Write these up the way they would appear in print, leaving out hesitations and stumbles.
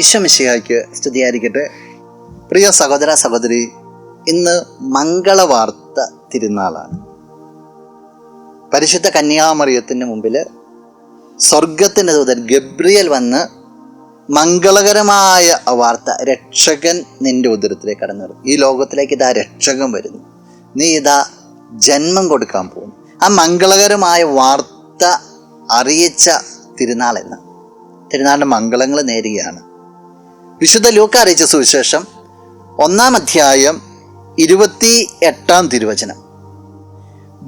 ഈശോ മിശിഹായ്ക്ക് സ്തുതിയായിരിക്കട്ടെ. പ്രിയ സഹോദര സഹോദരി, ഇന്ന് മംഗളവാർത്ത തിരുനാളാണ്. പരിശുദ്ധ കന്യാമറിയത്തിന് മുമ്പിൽ സ്വർഗത്തിൻ്റെ ദൂതൻ ഗബ്രിയേൽ വന്ന് മംഗളകരമായ വാർത്ത, രക്ഷകൻ നിന്റെ ഉദരത്തിലേക്ക് കടന്നു വരും, ഈ ലോകത്തിലേക്ക് ഇതാ രക്ഷകൻ വരുന്നു, നീ ഇതാ ജന്മം കൊടുക്കാൻ പോകുന്നു. ആ മംഗളകരമായ വാർത്ത അറിയിച്ച തിരുനാളെന്ന് തിരുനാളിൻ്റെ മംഗളങ്ങൾ നേരുകയാണ്. വിശുദ്ധ ലൂക്കാ അറിയിച്ച സുവിശേഷം 1-ാം അധ്യായം 28-ാം തിരുവചനം.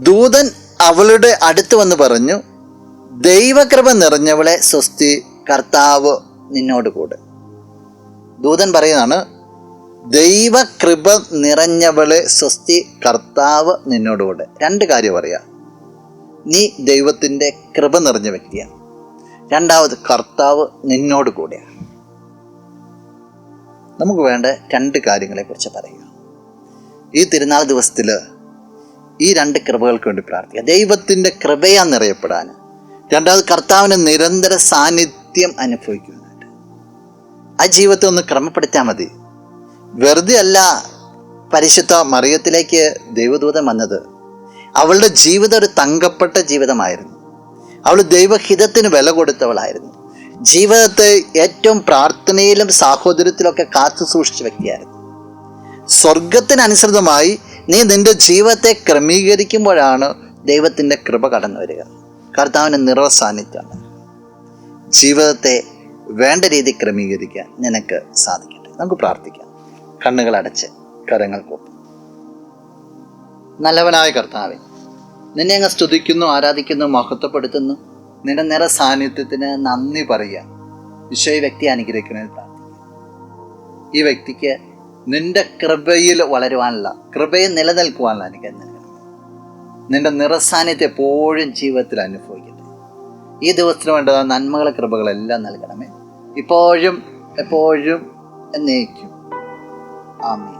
ദൂതൻ അവളുടെ അടുത്ത് വന്ന് പറഞ്ഞു, ദൈവകൃപ നിറഞ്ഞവളെ സ്വസ്തി, കർത്താവ് നിന്നോട് കൂടെ. ദൂതൻ പറയുന്നതാണ്, ദൈവകൃപ നിറഞ്ഞവളെ സ്വസ്തി, കർത്താവ് നിന്നോട് കൂടെ. രണ്ട് കാര്യം പറയാം. നീ ദൈവത്തിൻ്റെ കൃപ നിറഞ്ഞ വ്യക്തിയാണ്. രണ്ടാമത്, കർത്താവ് നിന്നോട് കൂടെയാണ്. നമുക്ക് വേണ്ട രണ്ട് കാര്യങ്ങളെക്കുറിച്ച് പറയുക. ഈ തിരുനാൾ ദിവസത്തിൽ ഈ രണ്ട് കൃപകൾക്ക് വേണ്ടി പ്രാർത്ഥിക്കുക. ദൈവത്തിൻ്റെ കൃപയാ നിറയപ്പെടാൻ, രണ്ടാമത് കർത്താവിൻ്റെ നിരന്തര സാന്നിധ്യം അനുഭവിക്കുവാനായിട്ട്. ആ ജീവിതത്തെ ഒന്ന് ക്രമപ്പെടുത്തിയാൽ മതി. വെറുതെ അല്ല പരിശുദ്ധ മറിയത്തിലേക്ക് ദൈവദൂതൻ വന്നത്. അവളുടെ ജീവിതം ഒരു തങ്കപ്പെട്ട ജീവിതമായിരുന്നു. അവൾ ദൈവഹിതത്തിന് വില കൊടുത്തവളായിരുന്നു. ജീവിതത്തെ ഏറ്റവും പ്രാർത്ഥനയിലും സാഹോദര്യത്തിലൊക്കെ കാത്തു സൂക്ഷിച്ച വ്യക്തിയായിരുന്നു. സ്വർഗത്തിനനുസൃതമായി നീ നിന്റെ ജീവിതത്തെ ക്രമീകരിക്കുമ്പോഴാണ് ദൈവത്തിൻ്റെ കൃപ കടന്നു വരിക. കർത്താവിൻ്റെ നിറസാന്നിധ്യമാണ്. ജീവിതത്തെ വേണ്ട രീതി ക്രമീകരിക്കാൻ നിനക്ക് സാധിക്കട്ടെ. നമുക്ക് പ്രാർത്ഥിക്കാം. കണ്ണുകൾ അടച്ച് കരങ്ങൾ കൂപ്പി. നല്ലവനായ കർത്താവേ, നിന്നെ അങ്ങ് സ്തുതിക്കുന്നു, ആരാധിക്കുന്നു, മഹത്വപ്പെടുത്തുന്നു. നിന്റെ നിറ സാന്നിധ്യത്തിന് നന്ദി പറയുക. ഈശോ ഈ വ്യക്തിയെ അനുഗ്രഹിക്കണമെന്ന് പ്രാർത്ഥിക്കുക. ഈ വ്യക്തിക്ക് നിന്റെ കൃപയിൽ വളരുവാനുള്ള, കൃപയിൽ നിലനിൽക്കുവാനുള്ള അനുഗ്രഹം നൽകണം. നിന്റെ നിറസാന്നിധ്യം എപ്പോഴും ജീവിതത്തിൽ അനുഭവിക്കട്ടെ. ഈ ദിവസത്തിന് വേണ്ട നന്മകളെ കൃപകളെല്ലാം നൽകണമേ, ഇപ്പോഴും എപ്പോഴും എന്നേക്കും. ആമേൻ.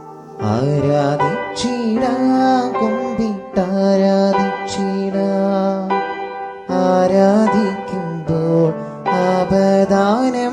ആരാധിക്കുമ്പോൾ അപദാനം